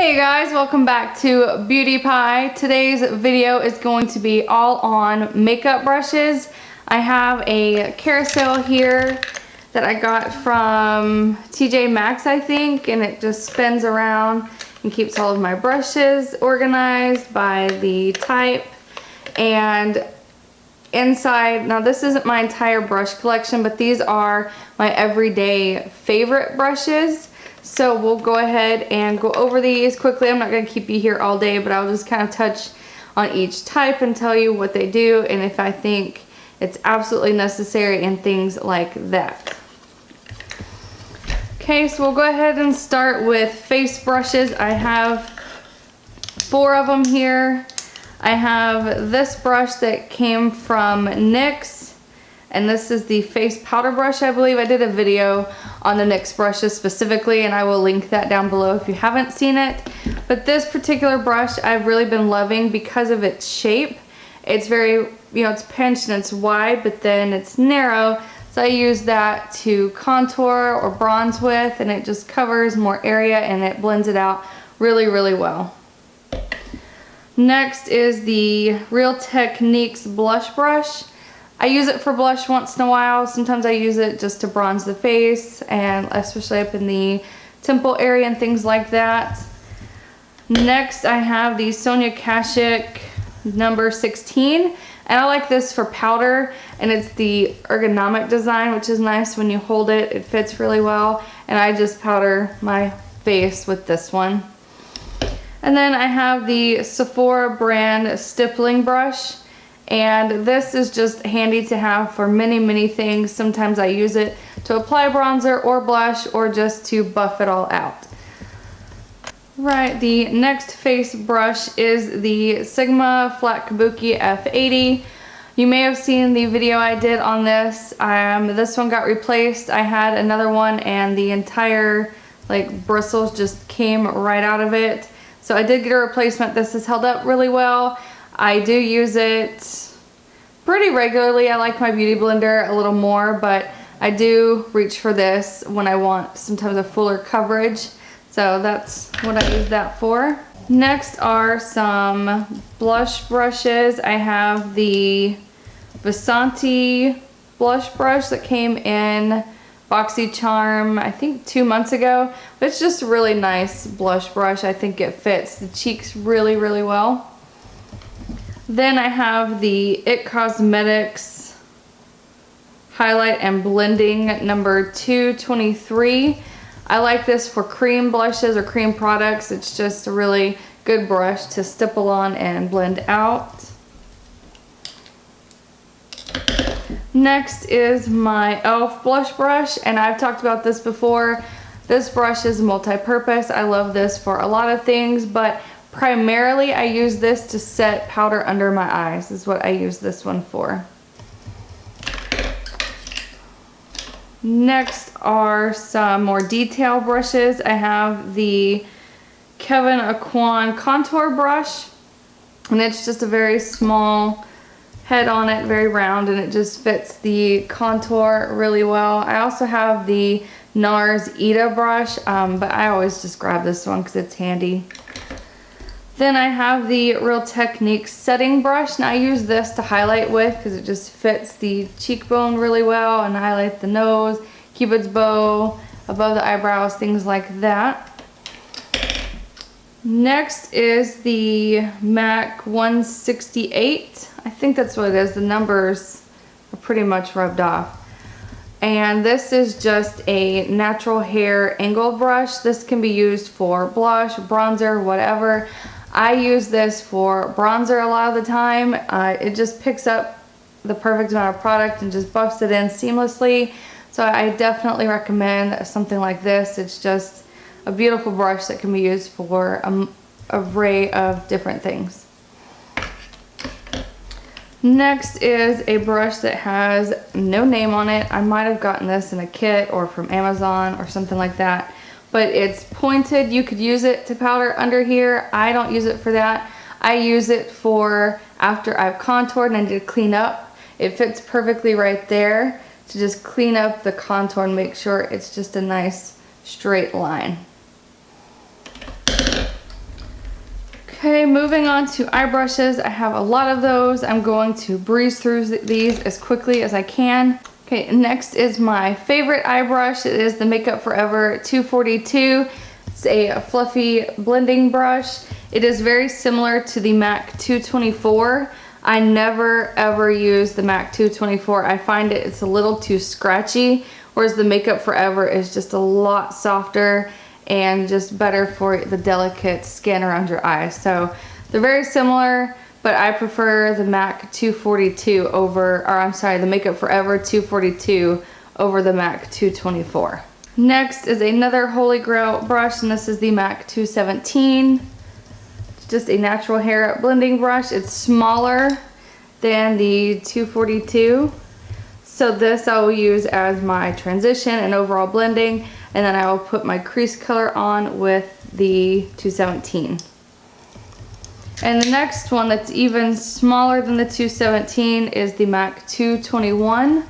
Hey guys, welcome back to Beauty Pie. Today's video is going to be all on makeup brushes. I have a carousel here that I got from TJ Maxx, I think, and it just spins around and keeps all of my brushes organized by the type. And inside, now this isn't my entire brush collection, but these are my everyday favorite brushes. So we'll go ahead and go over these quickly. I'm not going to keep you here all day, but I'll just kind of touch on each type and tell you what they do and if I think it's absolutely necessary and things like that. Okay, so we'll go ahead and start with face brushes. I have 4 of them here. I have this brush that came from NYX. And this is the face powder brush, I believe. I did a video on the NYX brushes specifically, and I will link that down below if you haven't seen it. But this particular brush I've really been loving because of its shape. It's very, it's pinched and it's wide, but then it's narrow. So I use that to contour or bronze with, and it just covers more area and it blends it out really, really well. Next is the Real Techniques blush brush. I use it for blush once in a while. Sometimes I use it just to bronze the face, and especially up in the temple area and things like that. Next I have the Sonia Kashuk number 16, and I like this for powder, and it's the ergonomic design, which is nice. When you hold it, it fits really well, and I just powder my face with this one. And then I have the Sephora brand stippling brush. And this is just handy to have for many things. Sometimes I use it to apply bronzer or blush or just to buff it all out. Right, the next face brush is the Sigma Flat Kabuki F80. You may have seen the video I did on this. This one got replaced. I had another one and the entire bristles just came right out of it. So I did get a replacement. This has held up really well. I do use it pretty regularly. I like my Beauty Blender a little more, but I do reach for this when I want sometimes a fuller coverage. So that's what I use that for. Next are some blush brushes. I have the Vasanti blush brush that came in BoxyCharm, I think 2 months ago. But it's just a really nice blush brush. I think it fits the cheeks really, really well. Then I have the IT Cosmetics Highlight and Blending number 223. I like this for cream blushes or cream products. It's just a really good brush to stipple on and blend out. Next is my e.l.f. blush brush, and I've talked about this before. This brush is multi-purpose. I love this for a lot of things, but primarily I use this to set powder under my eyes, is what I use this one for. Next are some more detail brushes. I have the Kevyn Aucoin contour brush, and it's just a very small head on it, very round, and it just fits the contour really well. I also have the NARS Ita brush, but I always just grab this one because it's handy. Then I have the Real Techniques setting brush. Now I use this to highlight with because it just fits the cheekbone really well and highlight the nose, Cupid's bow, above the eyebrows, things like that. Next is the MAC 168. I think that's what it is. The numbers are pretty much rubbed off. And this is just a natural hair angle brush. This can be used for blush, bronzer, whatever. I use this for bronzer a lot of the time. It just picks up the perfect amount of product and just buffs it in seamlessly. So I definitely recommend something like this. It's just a beautiful brush that can be used for an array of different things. Next is a brush that has no name on it. I might have gotten this in a kit or from Amazon or something like that. But it's pointed. You could use it to powder under here. I don't use it for that. I use it for after I've contoured and I need to clean up. It fits perfectly right there to just clean up the contour and make sure it's just a nice straight line. Okay, moving on to eye brushes. I have a lot of those. I'm going to breeze through these as quickly as I can. Okay, next is my favorite eye brush. It is the Makeup Forever 242. It's a fluffy blending brush. It is very similar to the MAC 224. I never ever use the MAC 224. I find it's a little too scratchy, whereas the Makeup Forever is just a lot softer and just better for the delicate skin around your eyes. So they're very similar, but I prefer the MAC 242 over, or I'm sorry, the Makeup Forever 242 over the MAC 224. Next is another Holy Grail brush, and this is the MAC 217. It's just a natural hair blending brush. It's smaller than the 242. So this I will use as my transition and overall blending, and then I will put my crease color on with the 217. And the next one that's even smaller than the 217 is the MAC 221.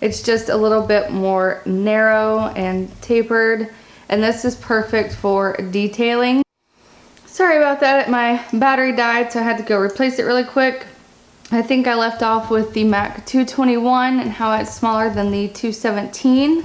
It's just a little bit more narrow and tapered, and this is perfect for detailing. Sorry about that, my battery died, so I had to go replace it really quick. I think I left off with the MAC 221 and how it's smaller than the 217,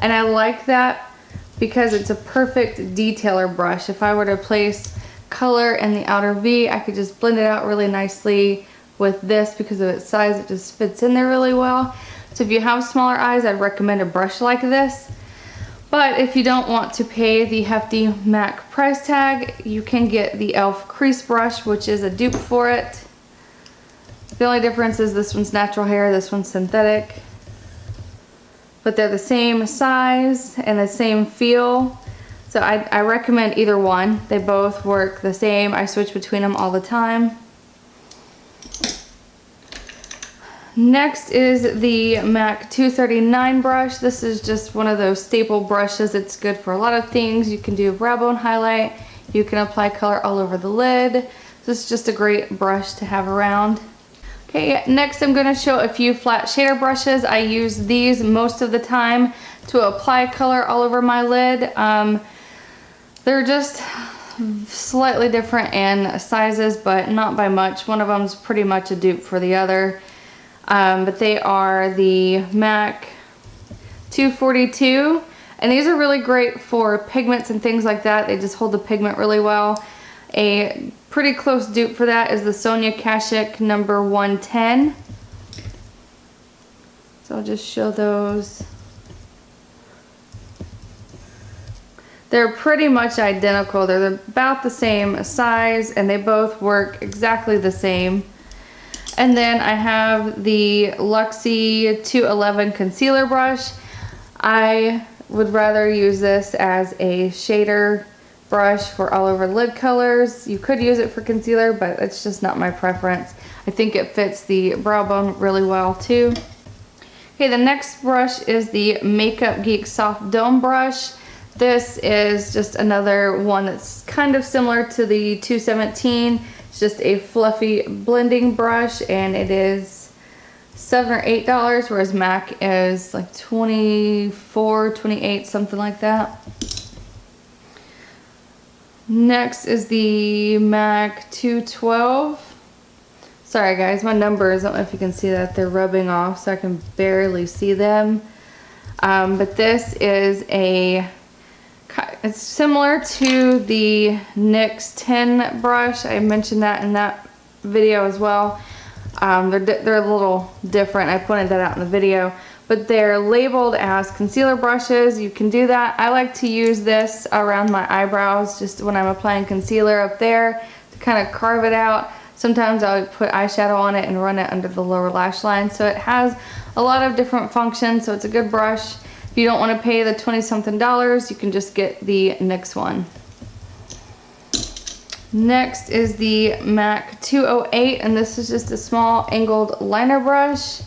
and I like that because it's a perfect detailer brush. If I were to place color in the outer V, I could just blend it out really nicely with this. Because of its size, it just fits in there really well. So if you have smaller eyes, I'd recommend a brush like this. But if you don't want to pay the hefty MAC price tag, you can get the e.l.f. crease brush, which is a dupe for it. The only difference is this one's natural hair, this one's synthetic. But they're the same size and the same feel. So I recommend either one. They both work the same. I switch between them all the time. Next is the MAC 239 brush. This is just one of those staple brushes. It's good for a lot of things. You can do brow bone highlight. You can apply color all over the lid. This is just a great brush to have around. Okay, next I'm going to show a few flat shader brushes. I use these most of the time to apply color all over my lid. They're just slightly different in sizes, but not by much. One of them's pretty much a dupe for the other. But they are the MAC 242, and these are really great for pigments and things like that. They just hold the pigment really well. A pretty close dupe for that is the Sonia Kashuk number 110. So I'll just show those. They're pretty much identical. They're about the same size, and they both work exactly the same. And then I have the Luxie 211 concealer brush. I would rather use this as a shader brush for all over lid colors. You could use it for concealer, but it's just not my preference. I think it fits the brow bone really well too. Okay, the next brush is the Makeup Geek Soft Dome brush. This is just another one that's kind of similar to the 217. It's just a fluffy blending brush, and it is $7 or $8, whereas MAC is like $24, $28, something like that. Next is the MAC 212. Sorry guys, my numbers, I don't know if you can see that, they're rubbing off so I can barely see them. But this is it's similar to the NYX 10 brush. I mentioned that in that video as well. They're a little different. I pointed that out in the video. But they're labeled as concealer brushes. You can do that. I like to use this around my eyebrows just when I'm applying concealer up there to kind of carve it out. Sometimes I'll put eyeshadow on it and run it under the lower lash line. So it has a lot of different functions, so it's a good brush. If you don't want to pay the $20-something, you can just get the NYX one. Next is the MAC 208, and this is just a small angled liner brush.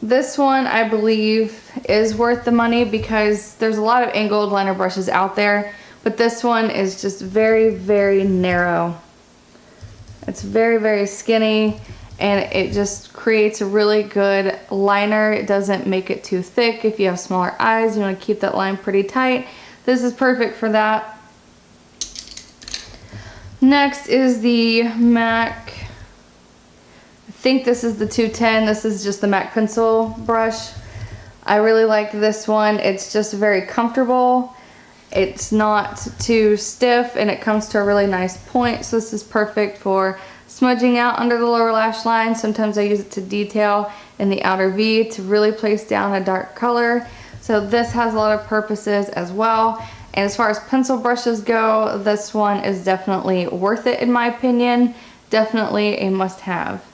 This one I believe is worth the money because there's a lot of angled liner brushes out there, but this one is just very, very narrow. It's very, very skinny, and it just creates a really good liner. It doesn't make it too thick. If you have smaller eyes, you want to keep that line pretty tight. This is perfect for that. Next is the MAC, I think this is the 210. This is just the MAC pencil brush. I really like this one. It's just very comfortable. It's not too stiff and it comes to a really nice point. So this is perfect for smudging out under the lower lash line. Sometimes I use it to detail in the outer V to really place down a dark color. So this has a lot of purposes as well. And as far as pencil brushes go, this one is definitely worth it in my opinion. Definitely a must-have.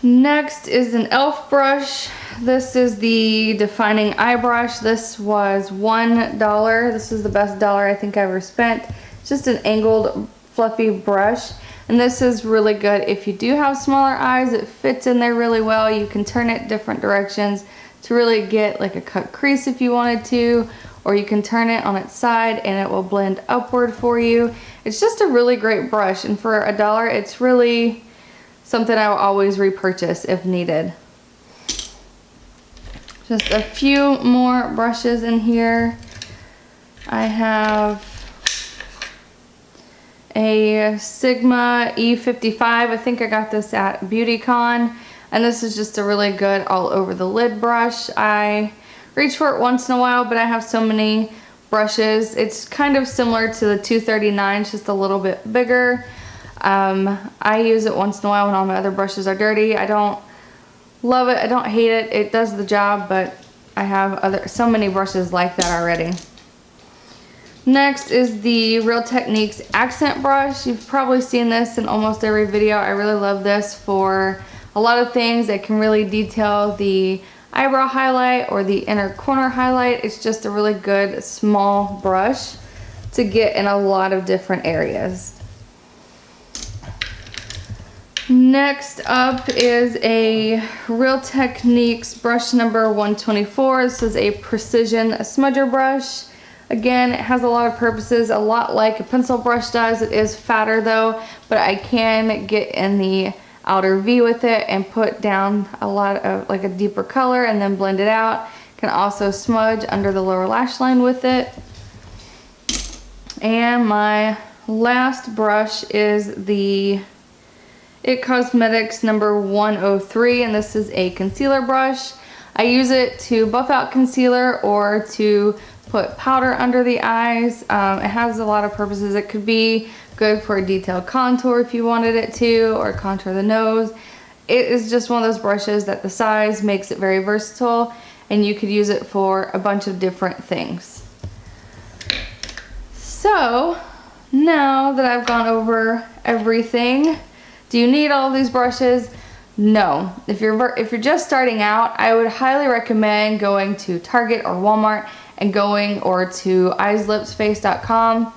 Next is an e.l.f. brush. This is the defining eye brush. This was $1. This is the best dollar I think I ever spent. It's just an angled fluffy brush. And this is really good if you do have smaller eyes. It fits in there really well. You can turn it different directions to really get like a cut crease if you wanted to, or you can turn it on its side and it will blend upward for you. It's just a really great brush, and for $1 it's really something I will always repurchase if needed. Just a few more brushes in here. I have a Sigma E55. I think I got this at BeautyCon, and this is just a really good all over the lid brush. I reach for it once in a while, but I have so many brushes. It's kind of similar to the 239, it's just a little bit bigger. I use it once in a while when all my other brushes are dirty. I don't love it, I don't hate it. It does the job, but I have so many brushes like that already. Next is the Real Techniques accent brush. You've probably seen this in almost every video. I really love this for a lot of things. It can really detail the eyebrow highlight or the inner corner highlight. It's just a really good small brush to get in a lot of different areas. Next up is a Real Techniques brush number 124. This is a precision smudger brush. Again, it has a lot of purposes, a lot like a pencil brush does. It is fatter though, but I can get in the outer V with it and put down a lot of like a deeper color and then blend it out. Can also smudge under the lower lash line with it. And my last brush is the IT Cosmetics number 103, and this is a concealer brush. I use it to buff out concealer or to put powder under the eyes. It has a lot of purposes. It could be good for a detailed contour if you wanted it to, or contour the nose. It is just one of those brushes that the size makes it very versatile, and you could use it for a bunch of different things. So now that I've gone over everything, do you need all these brushes? No. If you're just starting out, I would highly recommend going to Target or Walmart and going to eyeslipsface.com.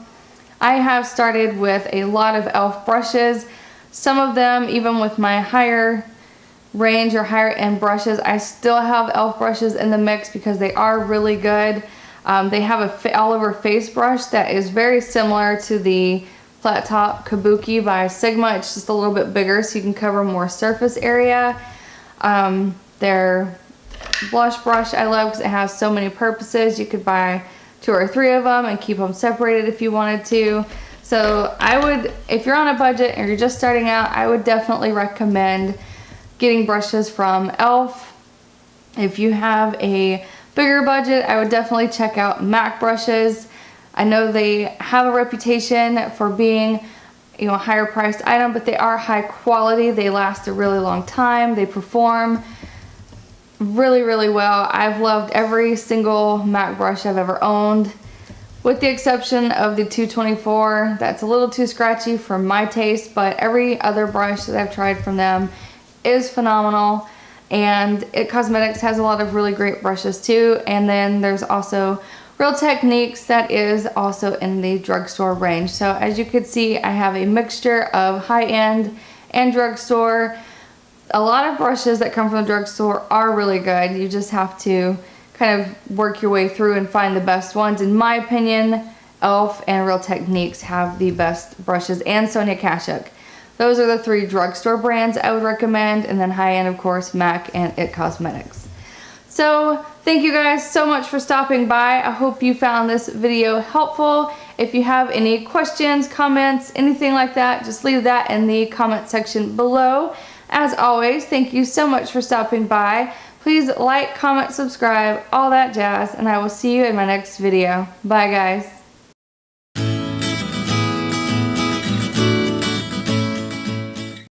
I have started with a lot of e.l.f. brushes. Some of them, even with my higher range or higher end brushes, I still have e.l.f. brushes in the mix because they are really good. They have a all over face brush that is very similar to the Flat Top Kabuki by Sigma. It's just a little bit bigger so you can cover more surface area. Their blush brush I love because it has so many purposes. You could buy 2 or 3 of them and keep them separated if you wanted to. So I would, if you're on a budget and you're just starting out, I would definitely recommend getting brushes from e.l.f. If you have a bigger budget, I would definitely check out MAC brushes. I know they have a reputation for being, a higher priced item, but they are high quality. They last a really long time. They perform really, really well. I've loved every single MAC brush I've ever owned, with the exception of the 224. That's a little too scratchy for my taste, but every other brush that I've tried from them is phenomenal. And IT Cosmetics has a lot of really great brushes too. And then there's also Real Techniques that is also in the drugstore range. So as you can see, I have a mixture of high-end and drugstore. A lot of brushes that come from the drugstore are really good. You just have to kind of work your way through and find the best ones. In my opinion, e.l.f. and Real Techniques have the best brushes, and Sonia Kashuk. Those are the 3 drugstore brands I would recommend, and then high-end, of course, MAC and IT Cosmetics. So thank you guys so much for stopping by. I hope you found this video helpful. If you have any questions, comments, anything like that, just leave that in the comment section below. As always, thank you so much for stopping by. Please like, comment, subscribe, all that jazz, and I will see you in my next video. Bye guys.